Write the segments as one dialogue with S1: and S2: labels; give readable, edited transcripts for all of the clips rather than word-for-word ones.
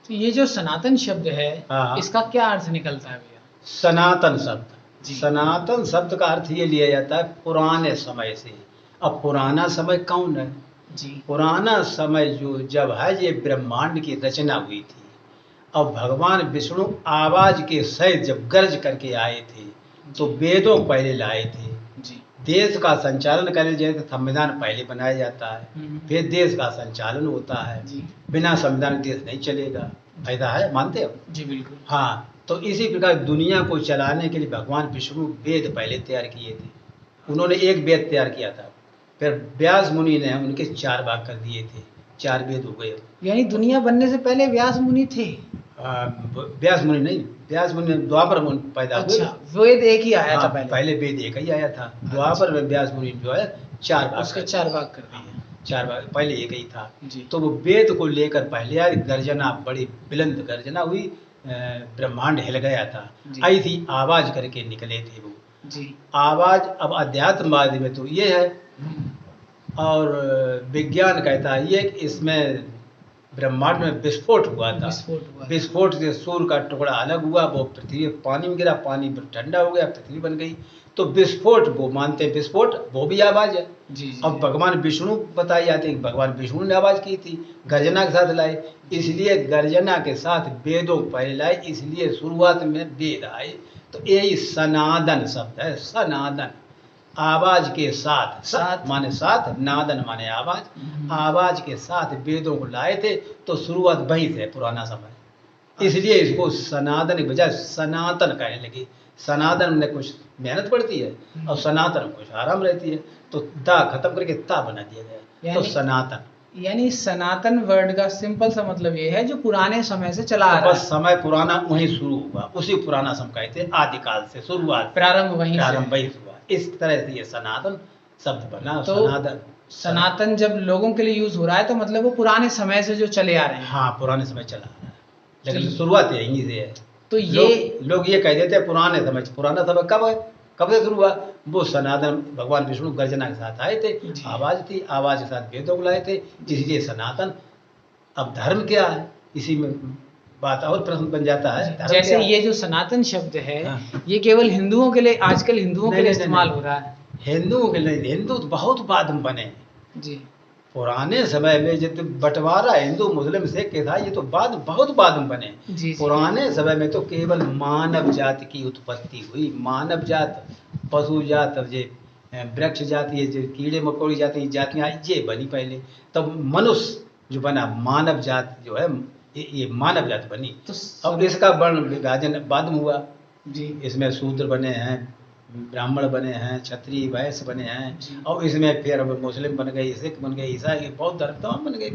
S1: तो ये जो सनातन शब्द है,
S2: हाँ।
S1: इसका क्या अर्थ निकलता है भैया?
S2: सनातन शब्द,
S1: जी।
S2: सनातन शब्द का अर्थ ये लिया जाता है पुराने समय से। अब पुराना समय कौन है?
S1: जी।
S2: पुराना समय जो जब है ये ब्रह्मांड की रचना हुई थी। अब भगवान विष्णु आवाज के सहित जब गर्ज करके आए थे तो वेदों को पहले लाए थे।
S1: जी।
S2: देश का संचालन करने जाए तो संविधान पहले बनाया जाता है, फिर देश का संचालन होता है।
S1: जी।
S2: बिना संविधान देश नहीं चलेगा, ऐसा है, मानते हो?
S1: जी बिल्कुल।
S2: हाँ, तो इसी प्रकार दुनिया को चलाने के लिए भगवान विष्णु वेद पहले तैयार किए थे। उन्होंने एक वेद तैयार किया था, फिर व्यास मुनि ने उनके 4 भाग कर दिए थे, 4 वेद हो गए।
S1: यानी दुनिया बनने से पहले व्यास मुनि थे?
S2: व्यास मुनि नहीं, व्यास मुनि द्वापर में पैदा हुए।
S1: अच्छा, वेद एक ही आया था
S2: हाँ,
S1: पहले?
S2: पहले वेद एक ही आया था। द्वापर में व्यास मुनि जो है 4 भाग,
S1: उसके 4 भाग कर दिए।
S2: 4 भाग, पहले एक ही था।
S1: जी।
S2: तो वो वेद को लेकर पहले यार गर्जना, बड़ी बुलंद गर्जना हुई, ब्रह्मांड हिल गया था। ऐसी आवाज करके निकले थे वो।
S1: जी।
S2: आवाज अब अध्यात्मवाद में तो ये है, और विज्ञान कहता है ये कि इसमें ब्रह्मांड में विस्फोट हुआ था। विस्फोट से सूर्य का टुकड़ा अलग हुआ, वो पृथ्वी पानी में गिरा, पानी ठंडा हो गया, पृथ्वी बन गई। तो विस्फोट वो मानते हैं, विस्फोट वो भी आवाज है।
S1: जी।
S2: अब भगवान विष्णु बताई जाती है, भगवान विष्णु ने आवाज की थी, गर्जना के साथ लाए, इसलिए गर्जना के साथ वेदों को पहले लाए, इसलिए शुरुआत में वेद आए। तो यही सनातन शब्द है, सनातन, आवाज के साथ, साथ माने साथ, नादन माने आवाज, आवाज के साथ वेदों को लाए थे। तो शुरुआत वहीं से, पुराना समय, इसलिए इसको सनातन की बजाय सनातन कहने लगी। सनातन में कुछ मेहनत पड़ती है और सनातन में कुछ आराम रहती है, तो दा खत्म करके ता बना दिया गया, तो सनातन।
S1: यानी सनातन वर्ड का सिंपल सा मतलब ये है जो पुराने समय से चला आ रहा है।
S2: बस समय पुराना वहीं शुरू हुआ, उसी पुराना समय कहते हैं, आदिकाल से शुरुआत,
S1: प्रारंभ वहीं
S2: हुआ। इस तरह से ये सनातन शब्द बना।
S1: तो सनातन जब लोगों के लिए यूज हो रहा है तो मतलब वो पुराने समय से जो चले आ रहे हैं।
S2: हाँ, पुराने समय चला आ रहा है, लेकिन शुरुआत यहीं से है।
S1: तो ये
S2: लोग ये कह देते हैं पुराने समय। पुराना समय कब है, कब से शुरू हुआ? वो सनातन भगवान विष्णु गर्जना के साथ आए थे, आवाज थी, आवाज के साथ वेदों को लाए थे, इसलिए सनातन। अब धर्म क्या है, इसी में बात और प्रश्न बन जाता है।
S1: जैसे ये जो सनातन शब्द है, ये केवल हिंदुओं के लिए, आजकल हिंदुओं के लिए इस्तेमाल हो रहा है?
S2: हिंदुओं के लिए, हिंदू तो बहुत बाद में बने
S1: जी।
S2: पुराने समय में जब बंटवारा हिंदू मुस्लिम सिख के था, ये तो बहुत बाद में बने। पुराने समय में तो केवल मानव जाति की उत्पत्ति हुई। मानव जात, पशु जात, अब ये वृक्ष जाति, ये जो कीड़े मकोड़ी जाति, जातियाँ ये बनी पहले, तब मनुष्य जो बना, मानव जात जो है, ये मानव जात बनी। तो अब इसका वर्ण विभाजन बाद में हुआ जी। इसमें शूद्र बने हैं, ब्राह्मण बने हैं, क्षत्रिय वैश्य बने हैं, और इसमें फिर मुस्लिम बन गए, सिख बन गए, ईसाई, बौद्ध धर्म तमाम बन गए।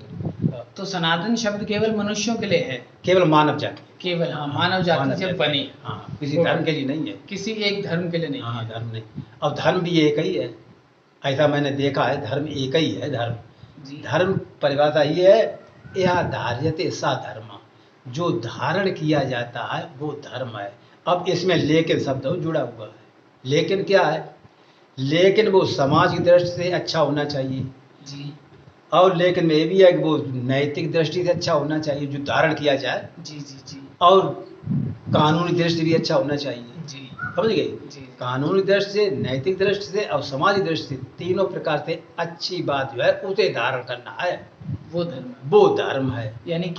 S1: तो सनातन शब्द केवल मनुष्यों के लिए है,
S2: केवल मानव जाति,
S1: केवल मानव जाति जब बनी।
S2: हाँ, किसी धर्म के लिए नहीं है,
S1: किसी एक धर्म के लिए नहीं।
S2: हाँ, धर्म नहीं। और धर्म भी एक ही है, ऐसा मैंने देखा है, धर्म एक ही है। धर्म परिभाषा ये है, यह धार्यते सा धर्म, जो धारण किया जाता है वो धर्म है। अब इसमें लेकिन शब्द जुड़ा हुआ है। लेकिन क्या है? लेकिन वो समाज की दृष्टि से अच्छा होना चाहिए जी। और लेकिन में ये भी है कि वो नैतिक दृष्टि से अच्छा होना चाहिए, जो धारण किया जाए जी जी जी। और कानूनी दृष्टि भी अच्छा होना चाहिए जी, समझ गए? कानूनी दृष्टि से, नैतिक दृष्टि से और समाजिक दृष्टि से, तीनों प्रकार से अच्छी बात जो है उसे धारण करना है, वो धर्म है। यानी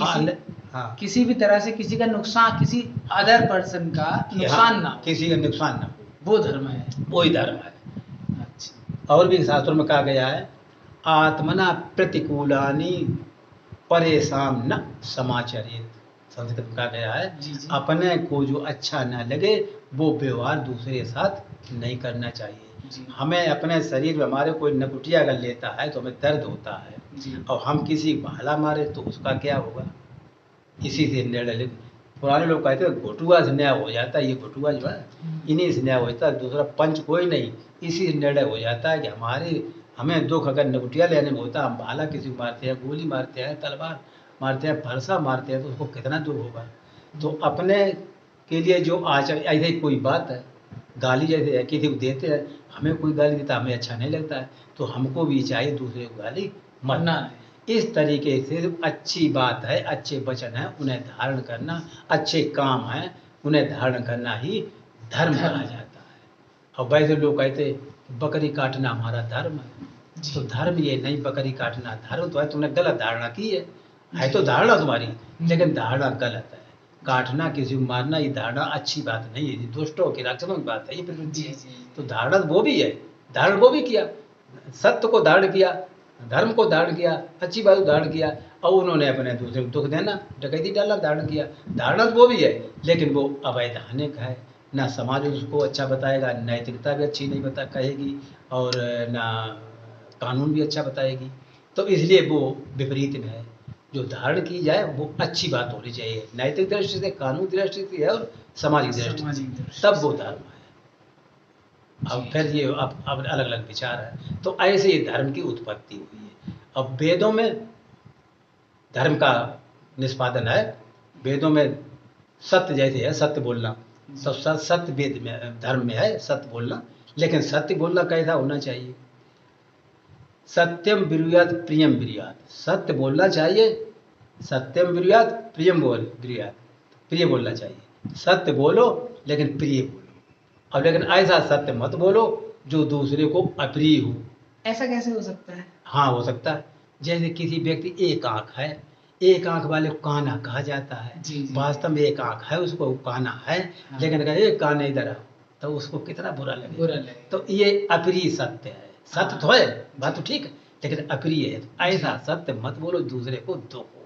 S1: किसी भी तरह से किसी का नुकसान, किसी अदर पर्सन का नुकसान ना हो,
S2: किसी का नुकसान ना हो,
S1: वो धर्म है,
S2: वही धर्म है। अच्छा। और भी शास्त्रों में कहा गया है, आत्मना प्रतिकूलानि परेशान न समाचरित। संस्कृत में कहा गया है जी। अपने को जो अच्छा न लगे वो व्यवहार दूसरे के साथ नहीं करना चाहिए जी। हमें अपने शरीर में हमारे कोई नकुटिया अगर लेता है तो हमें दर्द होता है जी। और हम किसी भाला मारे तो उसका क्या होगा? इसी से निर्णय। पुराने लोग कहते हैं घोटुआ से न्याय हो जाता है, ये घोटुआ जो है इन्हीं से न्याय हो जाता है, दूसरा पंच कोई नहीं। इसी से निर्णय हो जाता है कि हमें दुख अगर नकुटिया लेने में होता, हम भाला किसी को मारते हैं, गोली मारते हैं, तलवार मारते हैं, फरसा मारते हैं, तो उसको कितना दुख होगा। तो अपने के लिए जो आचरण, ऐसे ही कोई बात है, गाली जैसे है, किसी को देते हैं, हमें कोई गाली देता हमें अच्छा नहीं लगता है, तो हमको भी चाहिए दूसरे को गाली मरना है। इस तरीके से अच्छी बात है, अच्छे वचन है, उन्हें धारण करना, अच्छे काम है, उन्हें धारण करना ही धर्म कहा जाता है। और वैसे लोग कहते बकरी काटना हमारा धर्म है, तो धर्म ये नहीं बकरी काटना, धर्म तो है तुमने गलत धारणा की है तो धारणा तुम्हारी, लेकिन धारणा गलत है। काटना, किसी को मारना, ये धारणा अच्छी बात नहीं है, ये दुष्टों की राक्षसों की बात है, ये प्रवृत्ति है। तो धारणा वो भी है, धारण वो भी किया, सत्य को धारण किया, धर्म को धारण किया, अच्छी बात को धारण किया, और उन्होंने अपने दूसरे को दुख देना, डकैती डालना धारण किया। धारणा तो वो भी है, लेकिन वो अवैधानिक है, ना समाज उसको अच्छा बताएगा, नैतिकता भी अच्छी नहीं बता कहेगी, और ना कानून भी अच्छा बताएगी। तो इसलिए वो विपरीत में है। जो धारण की जाए वो अच्छी बात होनी चाहिए, नैतिक दृष्टि से, कानून दृष्टि से है, और सामाजिक दृष्टि से, तब वो धर्म है। अब फिर ये अब अलग अलग विचार है। तो ऐसे ही धर्म की उत्पत्ति हुई है। अब वेदों में धर्म का निष्पादन है, वेदों में सत्य जैसे है, सत्य बोलना, तो सत्य वेद में, धर्म में है सत्य बोलना। लेकिन सत्य बोलना कैसा होना चाहिए? सत्यम ब्रूयात प्रियम ब्रूयात, सत्य बोलना चाहिए। सत्यम ब्रूयात प्रियम ब्रूयात, प्रिय बोलना चाहिए। सत्य बोलो लेकिन प्रिय बोलो। अब लेकिन ऐसा सत्य मत बोलो जो दूसरे को अप्रिय हो।
S1: ऐसा कैसे हो सकता है?
S2: हाँ, हो सकता है। जैसे किसी व्यक्ति एक आंख है, एक आंख वाले को काना कहा जाता है, वास्तव में एक आंख है, उसको काना है, हाँ। लेकिन अगर एक कान इधर है तो उसको कितना बुरा लगे। तो ये अप्रिय सत्य है। सत्य तो है, बात तो ठीक है, लेकिन अप्रिय है। तो ऐसा सत्य मत बोलो दूसरे को दुख हो,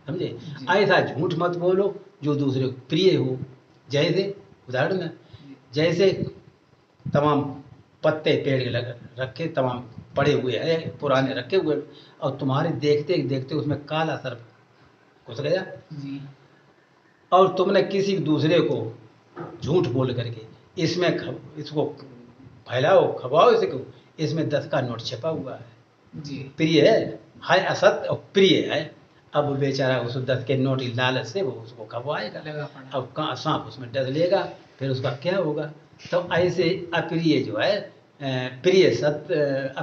S2: समझे? ऐसा झूठ मत बोलो जो दूसरे को प्रिय हो। जैसे उदाहरण में, जैसे तमाम पत्ते पेड़ के लग रखे, तमाम पड़े हुए हैं, पुराने रखे हुए, और तुम्हारे देखते देखते उसमें काला सर्प घुस गया जी। और तुमने किसी दूसरे को झूठ बोल करके इसको फैलाओ, खवाओ इसको, इसमें 10 का नोट छिपा हुआ है जी, प्रिय है असत्य और प्रिय है। अब बेचारा उस 10 के नोट की लालच से वो उसको खवाएगा, अब कहाँ सांप उसमें डस लेगा, फिर उसका क्या होगा? तो ऐसे अप्रिय जो है, प्रिय सत्य,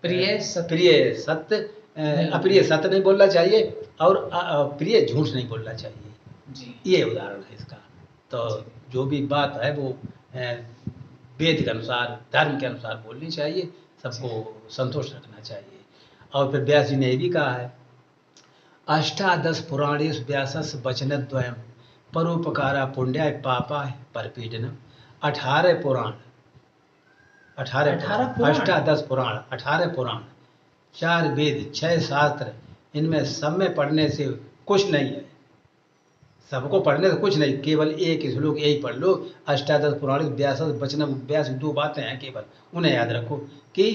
S2: प्रिय सत्य, अप्रिय सत्य नहीं बोलना चाहिए, और प्रिय झूठ नहीं बोलना चाहिए जी। ये उदाहरण है इसका। तो जो भी बात है वो वेद के अनुसार, धर्म के अनुसार बोलनी चाहिए, सबको संतोष रखना चाहिए। और फिर व्यास जी ने ये भी कहा है, अष्टादश पुराणेषु व्यासस्य वचनद्वयम् परोपकारा पुण्याय पापाय परपीडनम्। 18 पुराण, 18 पुराण, 18 पुराण, 4 वेद, 6 शास्त्र, इनमें सब में पढ़ने से कुछ नहीं है, सबको पढ़ने से कुछ नहीं, केवल एक श्लोक यही पढ़ लो, अष्टादश पुराण व्यासस्य वचनम्। व्यास 2 बातें हैं केवल, उन्हें याद रखो कि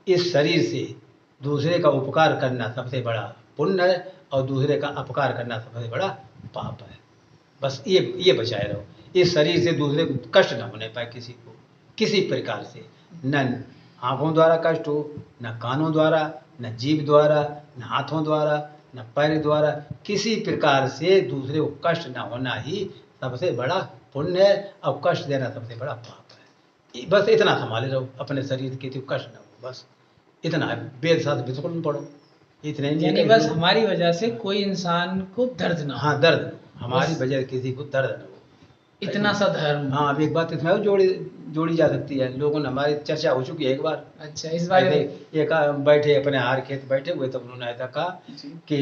S2: इस शरीर से दूसरे का उपकार करना सबसे बड़ा पुण्य है, और दूसरे का अपकार करना सबसे बड़ा पाप है। बस ये बचाए रहो, इस शरीर से दूसरे को कष्ट न होने पाए, किसी को किसी प्रकार से, न आँखों द्वारा कष्ट हो, न कानों द्वारा, न जीभ द्वारा, न हाथों द्वारा, न पैर द्वारा, किसी प्रकार से दूसरे को कष्ट न होना ही सबसे बड़ा पुण्य है, और कष्ट देना सबसे बड़ा पाप है। बस इतना संभाले रहो, अपने शरीर के किसी को कष्ट न हो, बस इतना है। वेद शास्त्र बिल्कुल न पढ़ो, इतने
S1: यानी बस हमारी वजह से कोई इंसान को दर्द ना हो।
S2: हाँ, दर्द, हमारी वजह से किसी को दर्द न हो,
S1: इतना सा धर्म।
S2: हाँ, अब एक बात इसमें जोड़ी जा सकती है, लोगों ने, हमारी चर्चा हो चुकी है एक बार।
S1: अच्छा, इस बार
S2: एक बैठे अपने हार खेत बैठे हुए, तब उन्होंने ऐसा कहा कि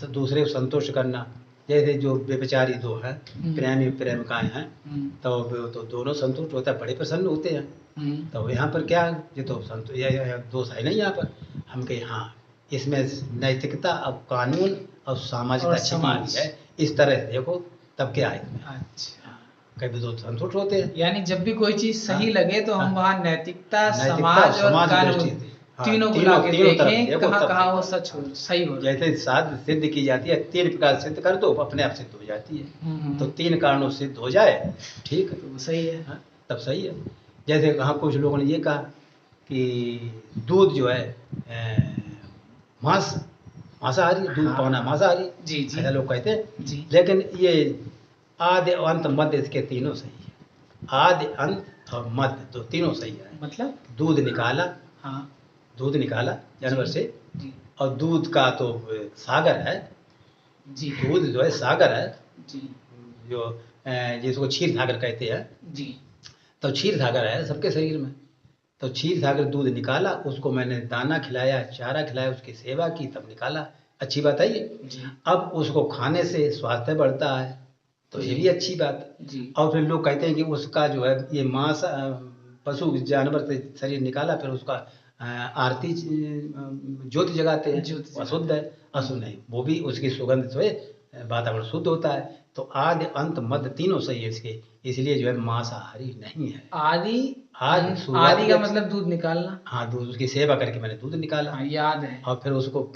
S2: दूसरे को संतुष्ट करना, जैसे जो बेचारी दो हैं, प्रेमी प्रेमिकाएं हैं, तो दोनों संतुष्ट होता है, बड़े प्रसन्न होते हैं। तो यहाँ पर क्या, ये तो दोष है नहीं यहाँ पर। हम कहे हाँ, इसमें नैतिकता, अब कानून और सामाजिकता छिपी है, इस तरह से देखो तब क्या है। अच्छा, कभी तो संतुष्ट होते हैं।
S1: यानी जब भी कोई चीज सही लगे तो हम वहाँ नैतिकता, समाज और कानून तीनों को लाके देखें, कहाँ वो सच हो, सही हो।
S2: जैसे साध सिद्ध की जाती है, 3 प्रकार सिद्ध कर दो, अपने आप सिद्ध हो जाती है। तो 3 कारणों सिद्ध हो जाए, ठीक है, तो सही है, तब सही है। जैसे हाँ, कुछ लोगों ने ये कहा कि दूध जो है मांसाहारी, दूध पाना मांसाहारी, जी जी, ऐसा लोग कहते हैं। लेकिन ये आदि अंत मध्य, इसके तीनों सही है। आदि अंत और मध्य, तो तीनों सही है।
S1: मतलब
S2: दूध निकाला,
S1: हाँ,
S2: दूध निकाला जानवर से, और दूध का तो सागर है
S1: जी
S2: दूध जो है सागर है
S1: जी
S2: जो जिसको क्षीर सागर कहते हैं।
S1: जी
S2: तो क्षीर सागर है सबके शरीर में। तो क्षीर सागर दूध निकाला, उसको मैंने दाना खिलाया, चारा खिलाया, उसकी सेवा की, तब निकाला। अच्छी बात है ये।
S1: जी
S2: अब उसको खाने से स्वास्थ्य बढ़ता है, तो ये भी अच्छी बात है।
S1: जी
S2: और फिर लोग कहते हैं कि उसका जो है ये मांस पशु जानवर से शरीर निकाला, फिर उसका आरती ज्योति जगाते हैं,
S1: ज्योति
S2: वो अशुद्ध है। अशुद्ध नहीं, वो भी उसकी सुगंध से वातावरण शुद्ध होता है। तो आदि अंत मध्य तीनों सही है इसके, इसलिए जो है मांसाहारी नहीं है।
S1: आदि
S2: शुरुआत
S1: आदि का मतलब दूध निकालना।
S2: हाँ, दूध उसकी सेवा करके मैंने दूध निकाला।
S1: हाँ, याद है।
S2: और फिर उसको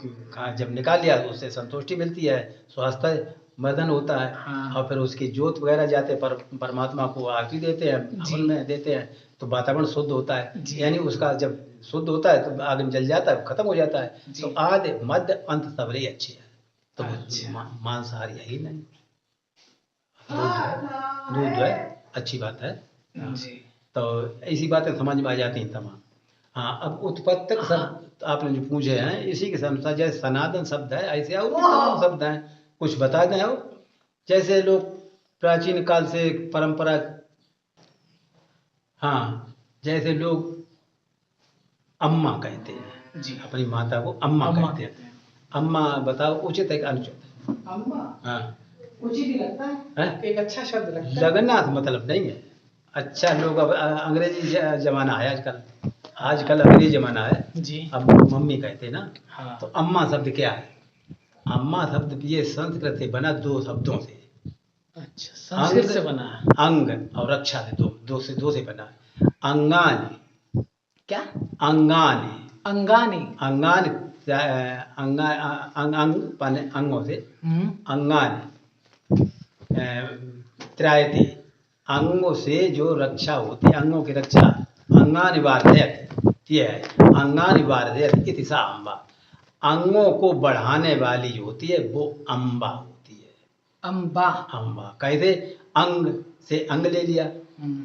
S2: जब निकाल लिया तो उससे संतुष्टि मिलती है, स्वास्थ्य वर्धन होता है।
S1: हाँ।
S2: और फिर उसकी ज्योत वगैरह जाते पर परमात्मा को आरती देते हैं,
S1: जी।
S2: हवन में देते हैं, तो वातावरण शुद्ध होता है।
S1: जी।
S2: यानी उसका जब शुद्ध होता है तो आग में जल जाता है, खत्म हो जाता है।
S1: जी।
S2: तो आदि मध्य अंत सबरे अच्छे है। तो
S1: अच्छा।
S2: मांसाहारी है ही नहीं। दूध जो है अच्छी बात है।
S1: जी।
S2: तो ऐसी बातें समझ में आ जाती हैं तमाम। हाँ, अब उत्पत्तक शब्द आपने जो पूछे हैं, इसी के अनुसार जैसे सनातन शब्द है, ऐसे और भी तमाम शब्द हैं। कुछ बता दें और जैसे लोग प्राचीन काल से परंपरा, हाँ, जैसे लोग अम्मा कहते हैं
S1: जी।
S2: अपनी माता को अम्मा कहते हैं। अम्मा बताओ उचित है कि अनुचित?
S1: अम्मा
S2: हाँ,
S1: उचित ही लगता है, एक अच्छा शब्द लगता है।
S2: लगना तो मतलब नहीं है अच्छा। लोग अब अंग्रेजी जमाना है आजकल, आजकल अंग्रेजी जमाना है
S1: जी।
S2: अब लोग मम्मी कहते हैं ना।
S1: हाँ।
S2: तो अम्मा शब्द क्या है? अम्मा शब्द ये संस्कृत से बना दो शब्दों से।
S1: अच्छा, संस्कृत से बना है।
S2: अंग और रक्षा से, दो से बना है। अंगानी,
S1: क्या?
S2: अंगानी,
S1: अंगानी,
S2: अंगानी, अंग पाने अंगों से, अंगानी त्रायते, अंगों से जो रक्षा होती है, अंगों की रक्षा। अंगानि वार्धयत, ये है अंगानि वार्धयत इति सा अम्बा। अंगों को बढ़ाने वाली जो होती है वो अम्बा होती है।
S1: अम्बा,
S2: अम्बा कैसे? अंग से अंग ले लिया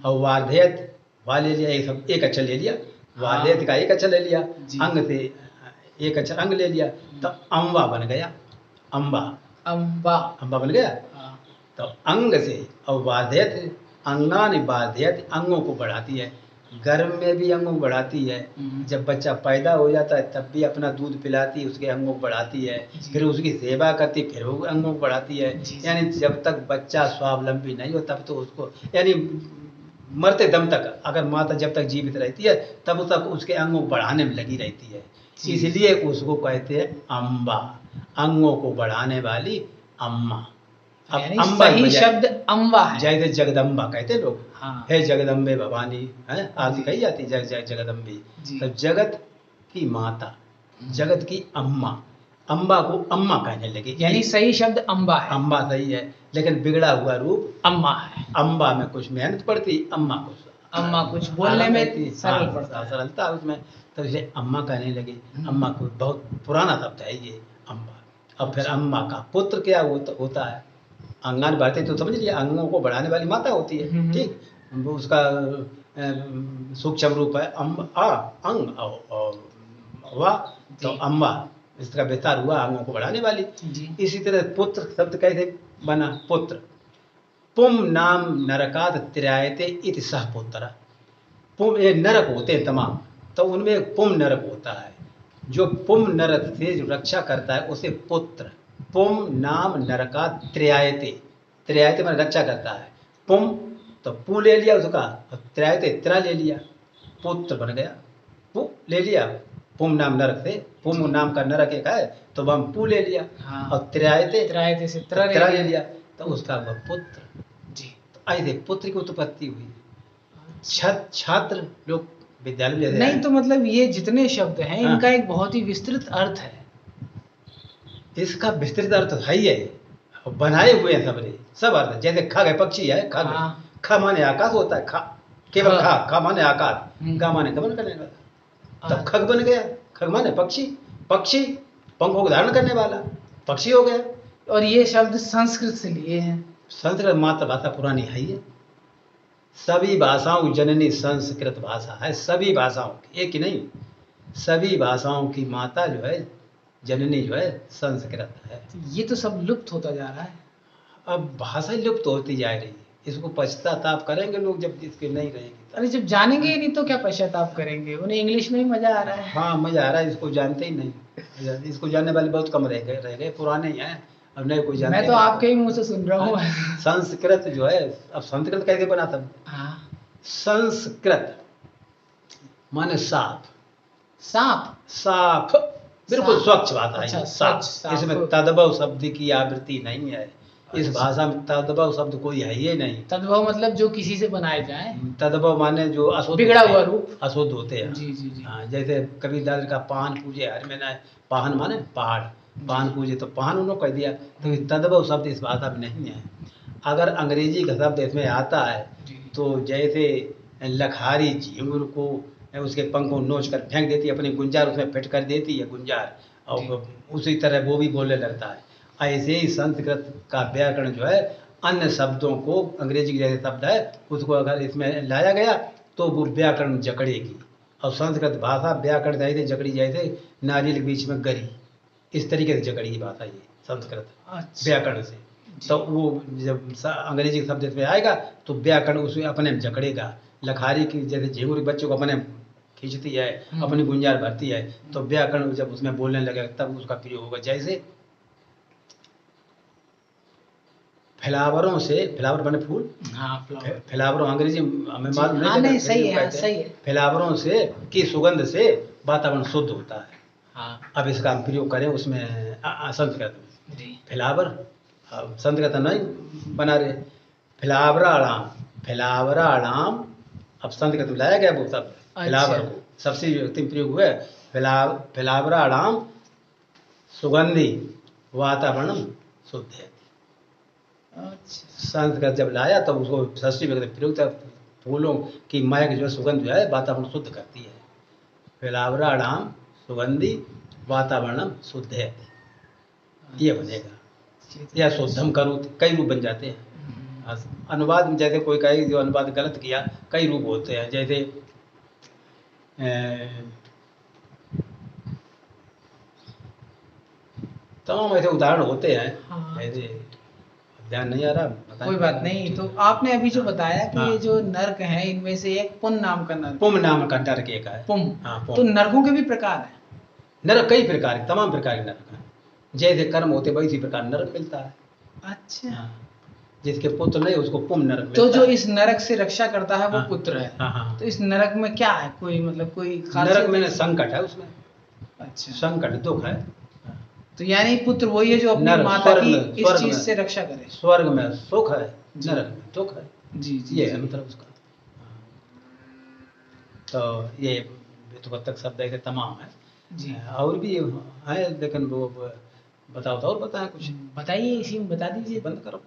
S2: और वार्धयत वा ले लिया, एक अक्षर ले लिया, वार्धयत का एक अक्षर ले लिया, अंग से एक अक्षर अंग ले लिया, तो अम्बा बन गया। अम्बा, अम्बा, अम्बा बन गया। तो अंग से और वार्धयत, अंगानि वार्धयत, अंगों को बढ़ाती है। गर्भ में भी अंगों को बढ़ाती है, जब बच्चा पैदा हो जाता है तब भी अपना दूध पिलाती है, उसके अंगों को बढ़ाती है, फिर उसकी सेवा करती, फिर वो अंगों को बढ़ाती है। यानी जब तक बच्चा स्वावलंबी नहीं हो तब तो उसको, यानी मरते दम तक अगर माता जब तक जीवित रहती है तब तक उसके अंगों को बढ़ाने में लगी रहती है। इसलिए उसको कहते हैं अम्बा, अंगों को बढ़ाने वाली अम्मा। अब अम्बा
S1: सही शब्द अम्बा है।
S2: जैसे जगदम्बा कहते हैं लोग।
S1: हाँ।
S2: हे जगदम्बे भवानी, है आरती कही जाती है, जग जगदम्बे। तो जगत की माता, जगत की अम्मा, अम्बा को अम्मा कहने लगे।
S1: यानी सही शब्द अम्बा है।
S2: अम्बा सही है, लेकिन बिगड़ा हुआ रूप
S1: अम्मा है।
S2: अम्बा में कुछ मेहनत पड़ती, अम्मा कुछ
S1: बोलने में सरल पड़ता है,
S2: सरलता उसमें, तो इसे अम्मा कहने लगे। अम्मा को बहुत पुराना शब्द है ये अम्बा। अब फिर अम्मा का पुत्र क्या होता है? अंगन बढ़ते तो समझ लिया, अंगों को बढ़ाने वाली माता होती है, ठीक। वो उसका सूक्ष्म रूप है अंग और वा, तो अम्बा इसका विस्तार हुआ अंगों को बढ़ाने वाली। इसी तरह पुत्र शब्द कैसे बना? पुत्र, पुम नाम नरकात त्रायते इति सह पुत्र। पुम ये नरक होते हैं तमाम, तो उनमें एक पुम नरक होता है, जो पुम नरक से जो रक्षा करता है उसे पुत्र। पुम नाम नरका त्रायते, त्रायते में रक्षा करता है। पुम तो पू ले लिया उसका, त्रायते त्रा ले लिया, पुत्र बन गया। पू ले लिया पुम नाम नरक से, पुम नाम का नरक एक है तो वह पू ले लिया। हाँ। और त्रायते से त्रा ले लिया, तो उसका वह पुत्र। जी, तो ऐसे पुत्र की उत्पत्ति हुई। छात्र लोग विद्यालय में
S1: नहीं, तो मतलब ये जितने शब्द हैं इनका एक बहुत ही विस्तृत अर्थ है।
S2: इसका विस्तृत अर्थ है ही है, बनाए हुए हैं सब अर्थ। जैसे खग है, पक्षी है, खग। ख माने आकाश होता है, खा केवल खा माने आकाश, गा माने गमन करने वाला, तब खग बन गया। खग माने पक्षी, पक्षी पंखों को धारण करने वाला पक्षी हो गया। और ये शब्द संस्कृत से लिए हैं। संस्कृत मातृभाषा पुरानी है ही है, सभी भाषाओं की जननी संस्कृत भाषा है। सभी भाषाओं की, एक ही नहीं, सभी भाषाओं की माता जो है जननी जो है संस्कृत है।
S1: ये तो सब लुप्त होता जा रहा है।
S2: अब भाषा लुप्त होती जा रही है, इसको पश्चाताप करेंगे लोग जब इसके नहीं रहेगी।
S1: अरे जब जानेंगे ही नहीं तो क्या पश्चाताप करेंगे, उन्हें इंग्लिश में ही मजा आ रहा है।
S2: हाँ मजा आ रहा है, इसको जानते ही नहीं, इसको जानने वाले बहुत कम रह गए, पुराने ही हैं, अब नए कोई जानते
S1: मैं तो आपके ही मुंह से सुन रहा हूँ।
S2: संस्कृत जो है, अब संस्कृत कैसे बना था?
S1: हाँ।
S2: संस्कृत माने साफ,
S1: साफ
S2: साफ बिल्कुल स्वच्छ भाषा है।
S1: अच्छा,
S2: साफ,
S1: साफ।
S2: इसमें तद्भव शब्द की आवृत्ति नहीं है, इस भाषा में तद्भव शब्द कोई है ही नहीं।
S1: तद्भव मतलब जो किसी से बनाए जाए।
S2: तद्भव माने जो अशुद्ध,
S1: बिगड़ा हुआ रूप,
S2: अशुद्ध होते हैं।
S1: जी जी जी।
S2: हाँ, जैसे कबीरदास का पान पूजे हर में ना, पाहन माने पहाड़, पान पूजे तो पाहन उन्होंने कह दिया, तो तद्भव शब्द इस भाषा में नहीं है। अगर अंग्रेजी का शब्द इसमें आता है तो जैसे लखारी झींगुर को उसके पंख को नोच कर फेंक देती है, अपनी गुंजार उसमें फिट कर देती है गुंजार, और उसी तरह वो भी बोलने लगता है। ऐसे ही संस्कृत का व्याकरण जो है अन्य शब्दों को, अंग्रेजी के जैसे शब्द है उसको अगर इसमें लाया गया तो वो व्याकरण जकड़ेगी। और संस्कृत भाषा व्याकरण जैसे जकड़ी, जैसे नारियल के बीच में गरी, इस तरीके से जकड़ी भाषा ये संस्कृत व्याकरण से। तो वो जब अंग्रेजी शब्द इसमें आएगा तो व्याकरण उसमें अपने में जकड़ेगा। लखारी की जैसे झिंगुर बच्चों को अपने खींचती है, अपनी गुंजार भरती है, तो व्याकरण जब उसमें बोलने लगेगा तब उसका प्रयोग होगा। जैसे फ्लावरों से, फ्लावर बने फूल,
S1: हाँ
S2: फ्लावरों अंग्रेजी हमें मालूम
S1: नहीं,
S2: नहीं,
S1: सही है, सही है।
S2: फ्लावरों से की सुगंध से वातावरण शुद्ध होता है।
S1: हाँ।
S2: अब इसका हम प्रयोग करें उसमें संस्कृत में,
S1: जी।
S2: फ्लावर, संस्कृत नहीं बना रहे, फ्लावराणाम, फ्लावराणाम, अब संस्कृत में लाया गया वो सब फ्लावर को, सबसे अंतिम प्रयोग हुआ फ्लावराणाम सुगंधि वातावरणम शुद्ध है। संस्कृत जब लाया तब उसको षष्ठी विभक्ति प्रयोग था, फूलों की महक जो सुगंध जो है वातावरण शुद्ध करती है। फ्लावराणाम सुगंधि वातावरणम शुद्ध है, ये बनेगा। या शुद्धम करो, कई रूप बन जाते हैं। अनुवाद में जैसे कोई कहे जो अनुवाद गलत किया, कई रूप होते हैं। जैसे तमाम ऐसे उदाहरण होते हैं।
S1: हाँ।
S2: जैसे ध्यान नहीं आ रहा,
S1: कोई बात नहीं। तो आपने अभी जो बताया कि ये जो नर्क हैं इनमें से एक पुम नाम का नर्क,
S2: पुम नाम का नर्क एक है।
S1: पुम।
S2: हाँ,
S1: तो नरकों के भी प्रकार हैं?
S2: नरक कई प्रकार, तमाम प्रकार के नरक हैं। जैसे कर्म होते वही इसी प्रकार नरक मिलता है।
S1: अच्छा।
S2: हाँ, जिसके पुत्र नहीं उसको पुम नरक मिलता
S1: तो जो
S2: है।
S1: इस नरक से रक्षा करता है वो पुत्र है।
S2: हाँ।
S1: तो इस नरक में क्या है, कोई मतलब कोई
S2: नरक में संकट है, उसमें
S1: अच्छा
S2: संकट दुख है।
S1: तो यानी पुत्र वही है जो अपनी माता की इस चीज से रक्षा करे।
S2: स्वर्ग में सुख है, नरक में दुख है।
S1: जी जी,
S2: ये है मतलब उसका। तो ये व्युत्पत्तक शब्द है, तमाम है
S1: जी।
S2: और भी है, लेकिन वो बताओ तो और बताएं कुछ।
S1: बताइए, इसी में बता दीजिए।
S2: बंद करो।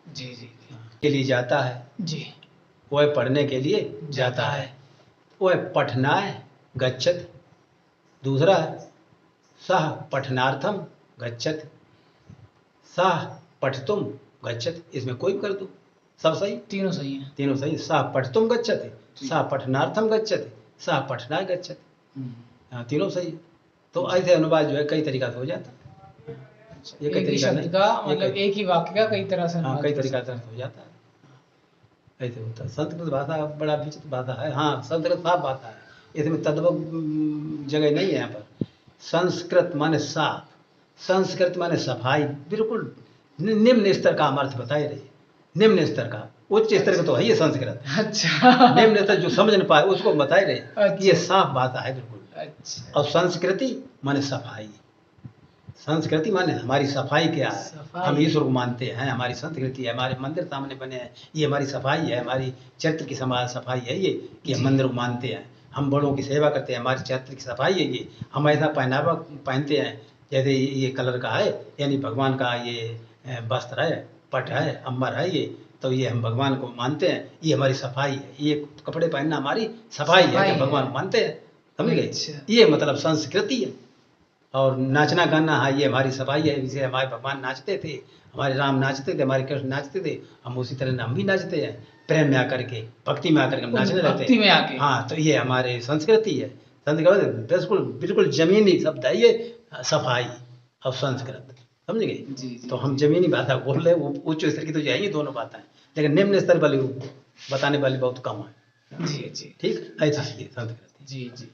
S1: जी जी
S2: के लिए जाता है
S1: जी,
S2: वह पढ़ने के लिए जाता है, वह पठनाय गच्छति। दूसरा है सह पठनार्थम गच्छति, सह पठतुम गच्छति। इसमें कोई भी कर दो, सब सही,
S1: तीनों सही हैं।
S2: तीनों सही। सह पठतुम गच्छति, सह पठनार्थम गच्छति, सह पठनाय गच्छति। हाँ, तीनों सही। तो ऐसे अनुवाद जो है कई तरीका से हो जाता है। ये
S1: एक ही शब्द का मतलब एक ही वाक्य का कई तरह से,
S2: हाँ, कई तरीका से हो जाता है। ऐसे होता है। संस्कृत भाषा बड़ा विचित्र भाषा है। हाँ, संस्कृत साफ भाषा है, इसमें तद्भव जगह नहीं है यहाँ पर। संस्कृत माने साफ, संस्कृत माने सफाई, बिल्कुल निम्न स्तर का हम अर्थ बताए रहे। निम्न स्तर का, उच्च स्तर का तो है ये संस्कृत।
S1: अच्छा।
S2: निम्न स्तर जो समझ न पाए उसको बताए रहे।
S1: अच्छा।
S2: ये साफ भाषा है बिल्कुल।
S1: अच्छा।
S2: और संस्कृति माने सफाई, संस्कृति माने हमारी सफाई क्या है। हम ईश्वर को मानते हैं, हमारी संस्कृति है, हमारे मंदिर सामने बने हैं, ये हमारी सफाई है, हमारी चरित्र की सफाई है ये कि हम मंदिर को मानते हैं, हम बड़ों की सेवा करते हैं, हमारी चरित्र की सफाई है ये। हम ऐसा पहनावा पहनते हैं जैसे ये कलर का है, यानी भगवान का ये वस्त्र है, पट है, अम्बर है ये, तो ये हम भगवान को मानते हैं, ये हमारी सफाई है। ये कपड़े पहनना हमारी सफाई है कि भगवान को मानते हैं, समझ गए। ये मतलब संस्कृति है। और नाचना गाना है, ये हमारी सफाई है। जैसे हमारे भगवान नाचते थे, हमारे राम नाचते थे, हमारे कृष्ण नाचते थे, हम उसी तरह हम भी नाचते हैं, प्रेम में आकर के, भक्ति में आकर के हम नाचने लगते हैं। हाँ, तो ये हमारी संस्कृति है। संस्कृति बिल्कुल बिल्कुल जमीनी शब्द है ये, सफाई। और संस्कृत, समझ गए।
S1: जी जी।
S2: तो हम जमीनी भाषा बोल रहे हैं, वो उच्च स्तर की तो जाएंगी दोनों बातें, लेकिन निम्न स्तर वाली बताने वाली बहुत कम है।
S1: जी जी।
S2: ठीक, ऐसी चीज़ है संस्कृत।
S1: जी जी।